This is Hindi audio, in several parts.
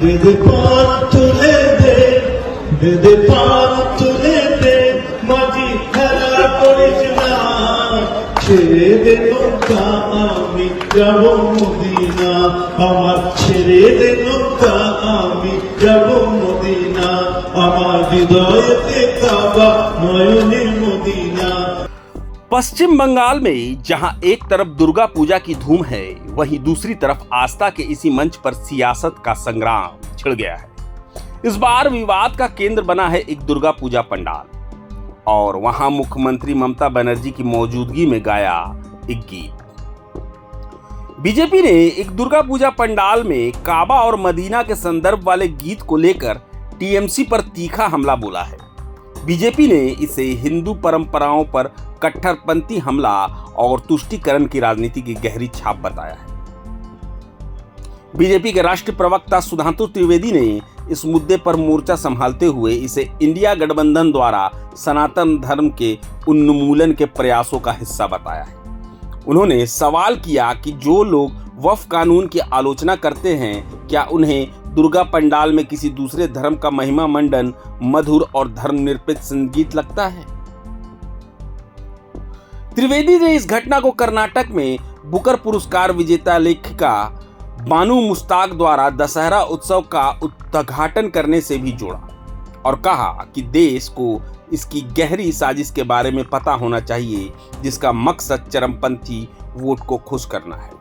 বেদে পান তুলে দে, বেদে পান তুলে দে, মাঝি খেলা করিস না, ছেড়ে দে নৌকা আমি যাব মদিনা, আমার ছেড়ে দে নৌকা আমি যাব মদিনা, আমার হৃদয়েতে কাবা নয়নে মদিনা। पश्चिम बंगाल में जहां एक तरफ दुर्गा पूजा की धूम है, वहीं दूसरी तरफ आस्था के इसी मंच पर सियासत का संग्राम छिड़ गया है। इस बार विवाद का केंद्र बना है एक दुर्गा पूजा पंडाल और वहां मुख्यमंत्री ममता बनर्जी की मौजूदगी में गाया एक गीत। बीजेपी ने एक दुर्गा पूजा पंडाल में काबा और मदीना के संदर्भ वाले गीत को लेकर टीएमसी पर तीखा हमला बोला है। बीजेपी ने इसे हिंदू परंपराओं पर कट्टरपंथी हमला और तुष्टीकरण की राजनीति की गहरी छाप बताया है। बीजेपी के राष्ट्रीय प्रवक्ता सुधांशु त्रिवेदी ने इस मुद्दे पर मोर्चा संभालते हुए इसे इंडिया गठबंधन द्वारा सनातन धर्म के उन्मूलन के प्रयासों का हिस्सा बताया है। उन्होंने सवाल किया कि जो लोग वक्फ कानून की आलोचना करते हैं, क्या उन्हें दुर्गा पंडाल में किसी दूसरे धर्म का महिमा मंडन मधुर और धर्मनिरपेक्ष संगीत लगता है। त्रिवेदी ने इस घटना को कर्नाटक में बुकर पुरस्कार विजेता लेखिका बानू मुश्ताक द्वारा दशहरा उत्सव का उद्घाटन करने से भी जोड़ा और कहा कि देश को इसकी गहरी साजिश के बारे में पता होना चाहिए, जिसका मकसद चरमपंथी वोट को खुश करना है।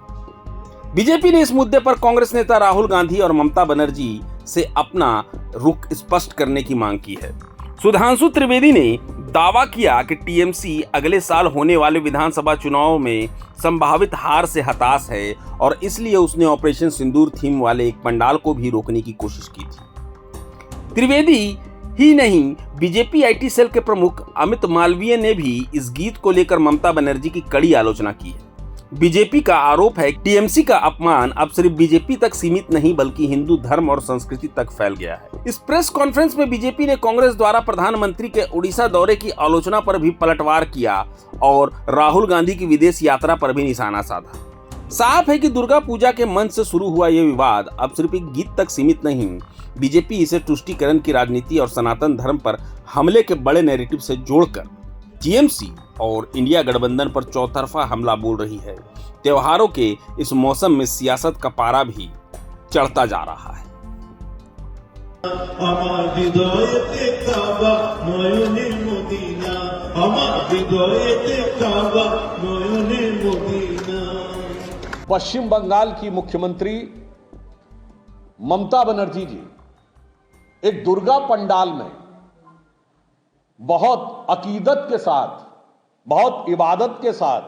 बीजेपी ने इस मुद्दे पर कांग्रेस नेता राहुल गांधी और ममता बनर्जी से अपना रुख स्पष्ट करने की मांग की है। सुधांशु त्रिवेदी ने दावा किया कि टीएमसी अगले साल होने वाले विधानसभा चुनाव में संभावित हार से हताश है और इसलिए उसने ऑपरेशन सिंदूर थीम वाले एक पंडाल को भी रोकने की कोशिश की थी। त्रिवेदी ही नहीं, बीजेपी आईटी सेल के प्रमुख अमित मालवीय ने भी इस गीत को लेकर ममता बनर्जी की कड़ी आलोचना की है। बीजेपी का आरोप है कि टीएमसी का अपमान अब सिर्फ बीजेपी तक सीमित नहीं बल्कि हिंदू धर्म और संस्कृति तक फैल गया है। इस प्रेस कॉन्फ्रेंस में बीजेपी ने कांग्रेस द्वारा प्रधानमंत्री के उड़ीसा दौरे की आलोचना पर भी पलटवार किया और राहुल गांधी की विदेश यात्रा पर भी निशाना साधा। साफ है कि दुर्गा पूजा के मंच से शुरू हुआ यह विवाद अब सिर्फ एक गीत तक सीमित नहीं, बीजेपी इसे तुष्टीकरण की राजनीति और सनातन धर्म पर हमले के बड़े नैरेटिव से जोड़कर टीएमसी और इंडिया गठबंधन पर चौतरफा हमला बोल रही है। त्योहारों के इस मौसम में सियासत का पारा भी चढ़ता जा रहा है। আমার হৃদয়েতে কাবা নয়নে মদিনা, আমার হৃদয়েতে কাবা নয়নে মদিনা। पश्चिम बंगाल की मुख्यमंत्री ममता बनर्जी जी एक दुर्गा पंडाल में बहुत अकीदत के साथ, बहुत इबादत के साथ,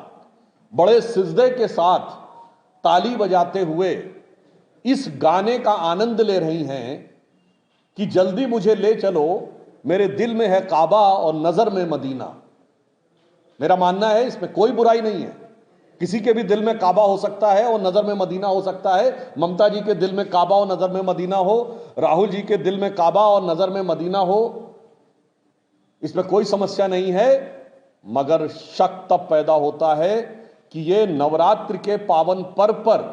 बड़े सिजदे के साथ ताली बजाते हुए इस गाने का आनंद ले रही हैं कि जल्दी मुझे ले चलो, मेरे दिल में है काबा और नजर में मदीना। मेरा मानना है इसमें कोई बुराई नहीं है। किसी के भी दिल में काबा हो सकता है और नजर में मदीना हो सकता है। ममता जी के दिल में काबा और नजर में मदीना हो, राहुल जी के दिल में काबा और नजर में मदीना हो, इसमें कोई समस्या नहीं है। मगर शक तब पैदा होता है कि ये नवरात्र के पावन पर्व पर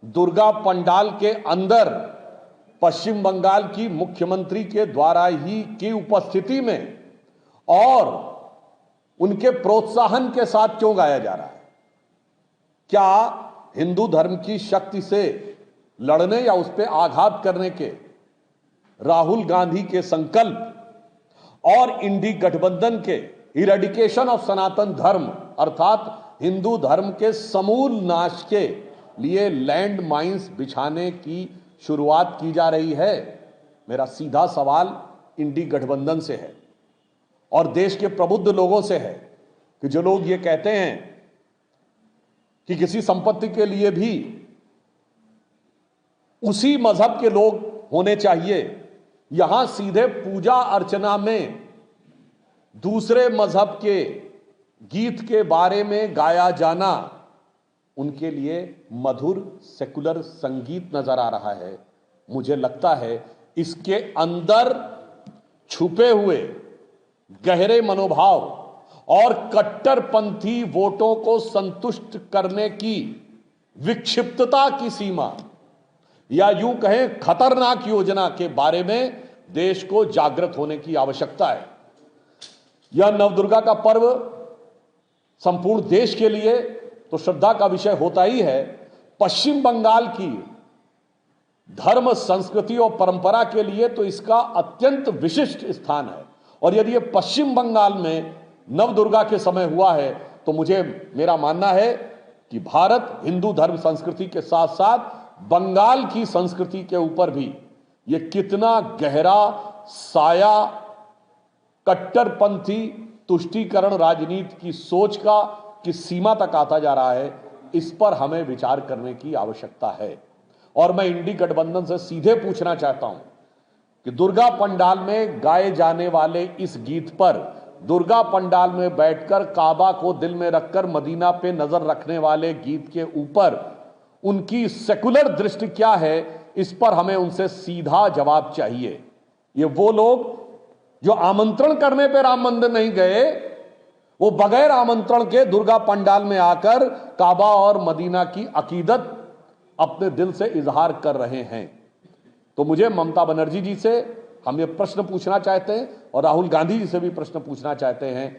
दुर्गा पंडाल के अंदर पश्चिम बंगाल की मुख्यमंत्री के द्वारा ही की उपस्थिति में और उनके प्रोत्साहन के साथ क्यों गाया जा रहा है। क्या हिंदू धर्म की शक्ति से लड़ने या उस पर आघात करने के राहुल गांधी के संकल्प और इंडी गठबंधन के इरेडिकेशन ऑफ सनातन धर्म अर्थात हिंदू धर्म के समूल नाश के लिए लैंड माइंस बिछाने की शुरुआत की जा रही है? मेरा सीधा सवाल इंडी गठबंधन से है और देश के प्रबुद्ध लोगों से है कि जो लोग ये कहते हैं कि किसी संपत्ति के लिए भी उसी मजहब के लोग होने चाहिए, यहां सीधे पूजा अर्चना में दूसरे मजहब के गीत के बारे में गाया जाना उनके लिए मधुर सेकुलर संगीत नजर आ रहा है। मुझे लगता है इसके अंदर छुपे हुए गहरे मनोभाव और कट्टरपंथी वोटों को संतुष्ट करने की विक्षिप्तता की सीमा या यूं कहें खतरनाक योजना के बारे में देश को जागृत होने की आवश्यकता है। यह नवदुर्गा का पर्व संपूर्ण देश के लिए तो श्रद्धा का विषय होता ही है, पश्चिम बंगाल की धर्म, संस्कृति और परंपरा के लिए तो इसका अत्यंत विशिष्ट स्थान है। और यदि ये पश्चिम बंगाल में नवदुर्गा के समय हुआ है तो मेरा मानना है कि भारत हिंदू धर्म संस्कृति के साथ साथ बंगाल की संस्कृति के ऊपर भी ये कितना गहरा साया कट्टरपंथी तुष्टीकरण राजनीति की सोच का किस सीमा तक आता जा रहा है, इस पर हमें विचार करने की आवश्यकता है। और मैं इंडी गठबंधन से सीधे पूछना चाहता हूं कि दुर्गा पंडाल में गाए जाने वाले इस गीत पर, दुर्गा पंडाल में बैठकर काबा को दिल में रखकर मदीना पे नजर रखने वाले गीत के ऊपर उनकी सेकुलर दृष्टि क्या है, इस पर हमें उनसे सीधा जवाब चाहिए। ये वो लोग जो आमंत्रण करने पे राम मंदिर नहीं गए, वो बगैर आमंत्रण के दुर्गा पंडाल में आकर काबा और मदीना की अकीदत अपने दिल से इजहार कर रहे हैं। तो मुझे ममता बनर्जी जी से हम ये प्रश्न पूछना चाहते हैं और राहुल गांधी जी से भी प्रश्न पूछना चाहते हैं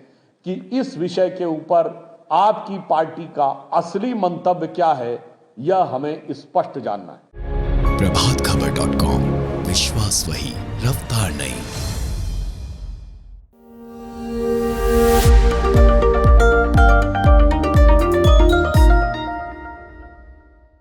कि इस विषय के ऊपर आपकी पार्टी का असली मंतव्य क्या है, यह हमें स्पष्ट जानना है। प्रभातखबर.com, विश्वास वही, रफ्तार नहीं।